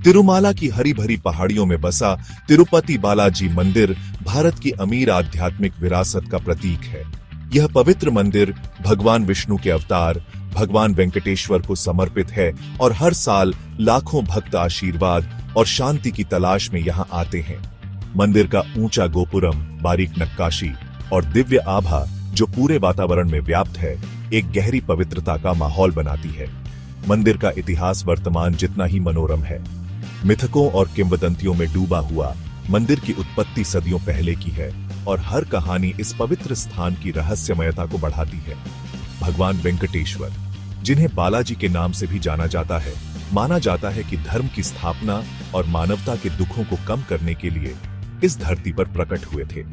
तिरुमाला की हरी भरी पहाड़ियों में बसा तिरुपति बालाजी मंदिर भारत की अमीर आध्यात्मिक विरासत का प्रतीक है। यह पवित्र मंदिर भगवान विष्णु के अवतार भगवान वेंकटेश्वर को समर्पित है और हर साल लाखों भक्त आशीर्वाद और शांति की तलाश में यहाँ आते हैं। मंदिर का ऊंचा गोपुरम, बारीक नक्काशी और दिव्य आभा जो पूरे वातावरण में व्याप्त है, एक गहरी पवित्रता का माहौल बनाती है। मंदिर का इतिहास वर्तमान जितना ही मनोरम है। मिथकों और किंवदंतियों में डूबा हुआ मंदिर की उत्पत्ति सदियों पहले की है और हर कहानी इस पवित्र स्थान की रहस्यमयता को बढ़ाती है। भगवान वेंकटेश्वर, जिन्हें बालाजी के नाम से भी जाना जाता है, माना जाता है कि धर्म की स्थापना और मानवता के दुखों को कम करने के लिए इस धरती पर प्रकट हुए थे।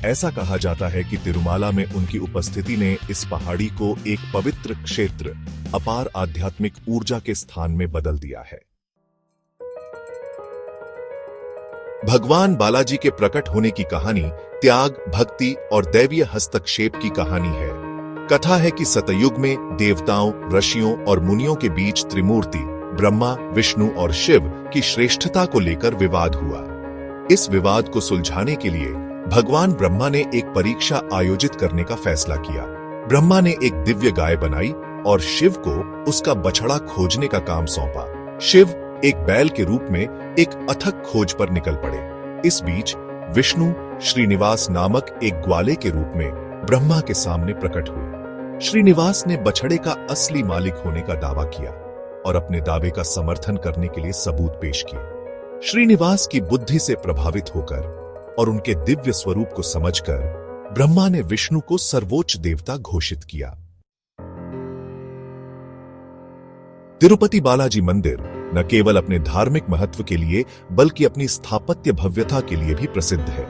ऐसा कहा जाता है कि तिरुमाला में उनकी उपस्थिति ने इस पहाड़ी को एक पवित्र क्षेत्र, अपार आध्यात्मिक ऊर्जा के स्थान में बदल दिया है। भगवान बालाजी के प्रकट होने की कहानी त्याग, भक्ति और दैवीय हस्तक्षेप की कहानी है। कथा है कि सतयुग में देवताओं, ऋषियों और मुनियों के बीच त्रिमूर्ति ब्रह्मा, विष्णु और शिव की श्रेष्ठता को लेकर विवाद हुआ। इस विवाद को सुलझाने के लिए भगवान ब्रह्मा ने एक परीक्षा आयोजित करने का फैसला किया। ब्रह्मा ने एक दिव्य गाय बनाई और शिव को उसका बछड़ा खोजने का काम सौंपा। शिव एक बैल के रूप में एक अथक खोज पर निकल पड़े। इस बीच विष्णु श्रीनिवास नामक एक ग्वाले के रूप में ब्रह्मा के सामने प्रकट हुए। श्रीनिवास ने बछड़े का असली मालिक होने का दावा किया और अपने दावे का समर्थन करने के लिए सबूत पेश किए। श्रीनिवास की बुद्धि से प्रभावित होकर और उनके दिव्य स्वरूप को समझकर ब्रह्मा ने विष्णु को सर्वोच्च देवता घोषित किया। तिरुपति बालाजी मंदिर न केवल अपने धार्मिक महत्व के लिए बल्कि अपनी स्थापत्य भव्यता के लिए भी प्रसिद्ध है।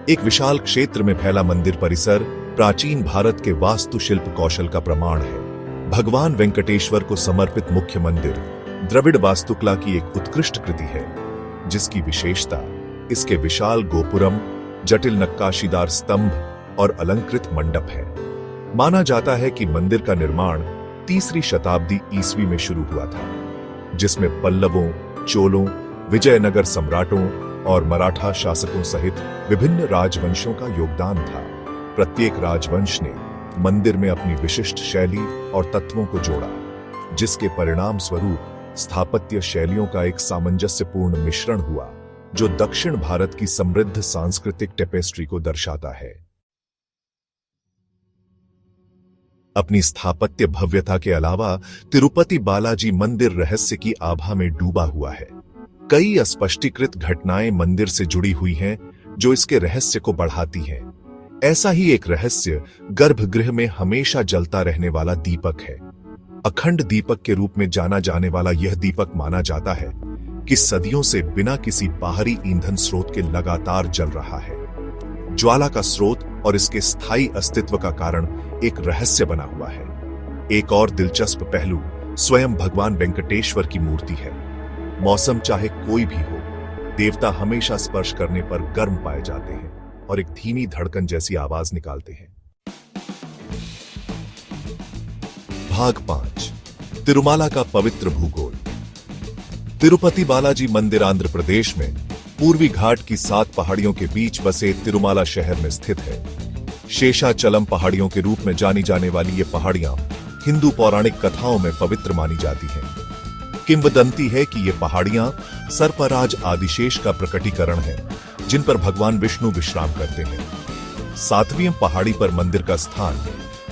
एक विशाल क्षेत्र में फैला मंदिर परिसर प्राचीन भारत के वास्तुशिल्प कौशल का प्रमाण है। भगवान वेंकटेश्वर को समर्पित मुख्य मंदिर द्रविड़ वास्तुकला की एक उत्कृष्ट कृति है, जिसकी विशेषता इसके विशाल गोपुरम, जटिल नक्काशीदार स्तंभ और अलंकृत मंडप है। माना जाता है कि मंदिर का निर्माण 3री शताब्दी ईस्वी में शुरू हुआ था, जिसमें पल्लवों, चोलों, विजयनगर सम्राटों और मराठा शासकों सहित विभिन्न राजवंशों का योगदान था। प्रत्येक राजवंश ने मंदिर में अपनी विशिष्ट शैली और तत्वों को जोड़ा, जिसके परिणाम स्वरूप स्थापत्य शैलियों का एक सामंजस्यपूर्ण मिश्रण हुआ, जो दक्षिण भारत की समृद्ध सांस्कृतिक टेपेस्ट्री को दर्शाता है। अपनी स्थापत्य भव्यता के अलावा तिरुपति बालाजी मंदिर रहस्य की आभा में डूबा हुआ है। कई अस्पष्टीकृत घटनाएं मंदिर से जुड़ी हुई हैं, जो इसके रहस्य को बढ़ाती हैं। ऐसा ही एक रहस्य गर्भगृह में हमेशा जलता रहने वाला दीपक है। अखंड दीपक के रूप में जाना जाने वाला यह दीपक माना जाता है कि सदियों से बिना किसी बाहरी ईंधन स्रोत के लगातार जल रहा है। ज्वाला का स्रोत और इसके स्थायी अस्तित्व का कारण एक रहस्य बना हुआ है। एक और दिलचस्प पहलू स्वयं भगवान वेंकटेश्वर की मूर्ति है। मौसम चाहे कोई भी हो, देवता हमेशा स्पर्श करने पर गर्म पाए जाते हैं और एक धीमी धड़कन जैसी आवाज निकालते हैं। भाग 5, तिरुमाला का पवित्र भूगोल। तिरुपति बालाजी मंदिर आंध्र प्रदेश में पूर्वी घाट की 7 पहाड़ियों के बीच बसे तिरुमाला शहर में स्थित है। शेषाचलम पहाड़ियों के रूप में जानी जाने वाली ये पहाड़ियां हिंदू पौराणिक कथाओं में पवित्र मानी जाती हैं। किंवदंती है कि ये पहाड़ियां सर्पराज आदिशेष का प्रकटीकरण है, जिन पर भगवान विष्णु विश्राम करते हैं। 7वीं पहाड़ी पर मंदिर का स्थान,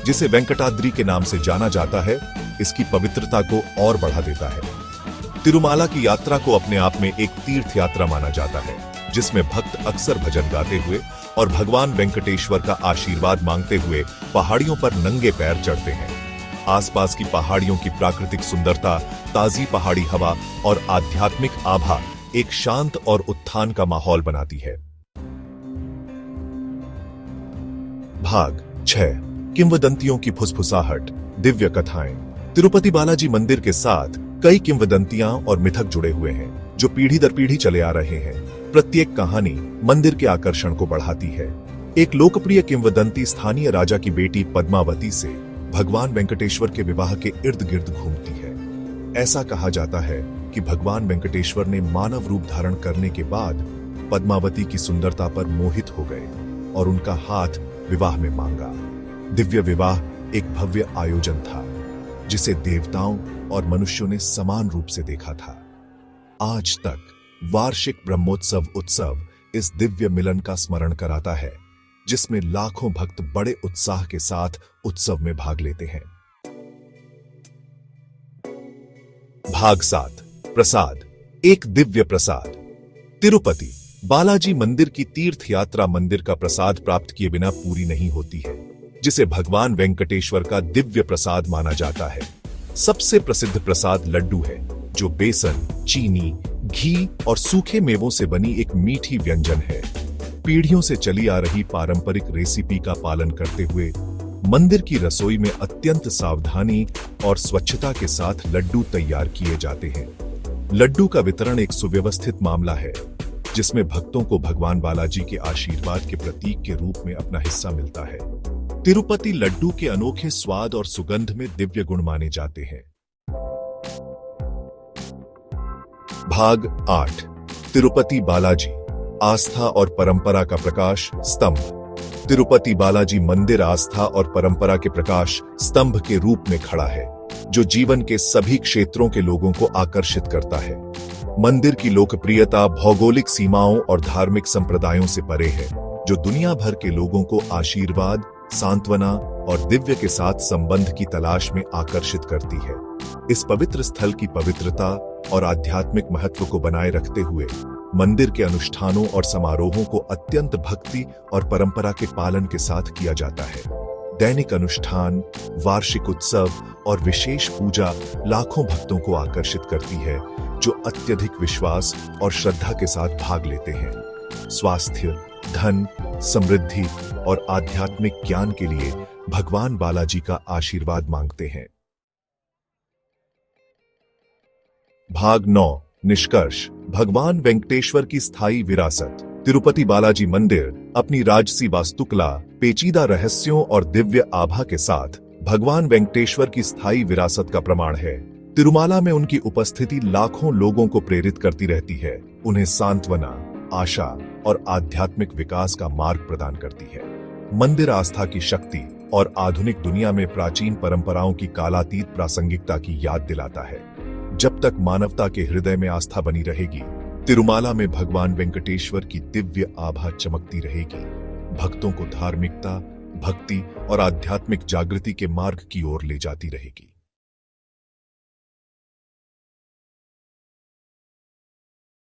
जिसे वेंकटाद्रि के नाम से जाना जाता है, इसकी पवित्रता को और बढ़ा देता है। तिरुमाला की यात्रा को अपने आप में एक तीर्थ यात्रा माना जाता है, जिसमें भक्त अक्सर भजन गाते हुए और भगवान वेंकटेश्वर का आशीर्वाद मांगते हुए पहाड़ियों पर नंगे पैर चढ़ते हैं। आसपास की पहाड़ियों की प्राकृतिक सुंदरता, ताजी पहाड़ी हवा और आध्यात्मिक आभा एक शांत और उत्थान का माहौल बनाती है। भाग 6, किंवदंतियों की फुसफुसाहट, दिव्य कथाएं। तिरुपति बालाजी मंदिर के साथ कई किंवदंतियां और मिथक जुड़े हुए हैं, जो पीढ़ी दर पीढ़ी चले आ रहे हैं। प्रत्येक कहानी मंदिर के आकर्षण को बढ़ाती है। एक लोकप्रिय किंवदंती स्थानीय राजा की बेटी पद्मावती से भगवान वेंकटेश्वर के विवाह के इर्द गिर्द घूमती है। ऐसा कहा जाता है कि भगवान वेंकटेश्वर ने मानव रूप धारण करने के बाद पद्मावती की सुंदरता पर मोहित हो गए और उनका हाथ विवाह में मांगा। दिव्य विवाह एक भव्य आयोजन था जिसे देवताओं और मनुष्यों ने समान रूप से देखा था। आज तक वार्षिक ब्रह्मोत्सव उत्सव इस दिव्य मिलन का स्मरण कराता है, जिसमें लाखों भक्त बड़े उत्साह के साथ उत्सव में भाग लेते हैं। भाग 7 प्रसाद। एक दिव्य प्रसाद। तिरुपति बालाजी मंदिर की तीर्थ यात्रा मंदिर का प्रसाद प्राप्त किए बिना पूरी नहीं होती है, जिसे भगवान वेंकटेश्वर का दिव्य प्रसाद माना जाता है। सबसे प्रसिद्ध प्रसाद लड्डू है, जो बेसन, चीनी, घी और सूखे मेवों से बनी एक मीठी व्यंजन है। पीढ़ियों से चली आ रही पारंपरिक रेसिपी का पालन करते हुए मंदिर की रसोई में अत्यंत सावधानी और स्वच्छता के साथ लड्डू तैयार किए जाते हैं। लड्डू का वितरण एक सुव्यवस्थित मामला है, जिसमें भक्तों को भगवान बालाजी के आशीर्वाद के प्रतीक के रूप में अपना हिस्सा मिलता है। तिरुपति लड्डू के अनोखे स्वाद और सुगंध में दिव्य गुण माने जाते हैं। भाग 8 तिरुपति बालाजी आस्था और परंपरा का प्रकाश स्तंभ। तिरुपति बालाजी मंदिर आस्था और परंपरा के प्रकाश स्तंभ के रूप में खड़ा है, जो जीवन के सभी क्षेत्रों के लोगों को आकर्षित करता है। मंदिर की लोकप्रियता भौगोलिक सीमाओं और धार्मिक संप्रदायों से परे है, जो दुनिया भर के लोगों को आशीर्वाद, सांत्वना और दिव्य के साथ संबंध की तलाश में आकर्षित करती है। इस पवित्र स्थल की पवित्रता और आध्यात्मिक महत्व को बनाए रखते हुए मंदिर के अनुष्ठानों और समारोहों को अत्यंत भक्ति और परंपरा के पालन के साथ किया जाता है। दैनिक अनुष्ठान, वार्षिक उत्सव और विशेष पूजा लाखों भक्तों को आकर्षित करती है, जो अत्यधिक विश्वास और श्रद्धा के साथ भाग लेते हैं। स्वास्थ्य, धन, समृद्धि और आध्यात्मिक ज्ञान के लिए भगवान बालाजी का आशीर्वाद मांगते हैं। भाग 9 निष्कर्ष। भगवान वेंकटेश्वर की स्थायी विरासत। तिरुपति बालाजी मंदिर अपनी राजसी वास्तुकला, पेचीदा रहस्यों और दिव्य आभा के साथ भगवान वेंकटेश्वर की स्थायी विरासत का प्रमाण है। तिरुमाला में उनकी उपस्थिति लाखों लोगों को प्रेरित करती रहती है, उन्हें सांत्वना, आशा और आध्यात्मिक विकास का मार्ग प्रदान करती है। मंदिर आस्था की शक्ति और आधुनिक दुनिया में प्राचीन परंपराओं की कालातीत प्रासंगिकता की याद दिलाता है। जब तक मानवता के हृदय में आस्था बनी रहेगी, तिरुमाला में भगवान वेंकटेश्वर की दिव्य आभा चमकती रहेगी, भक्तों को धार्मिकता, भक्ति और आध्यात्मिक जागृति के मार्ग की ओर ले जाती रहेगी।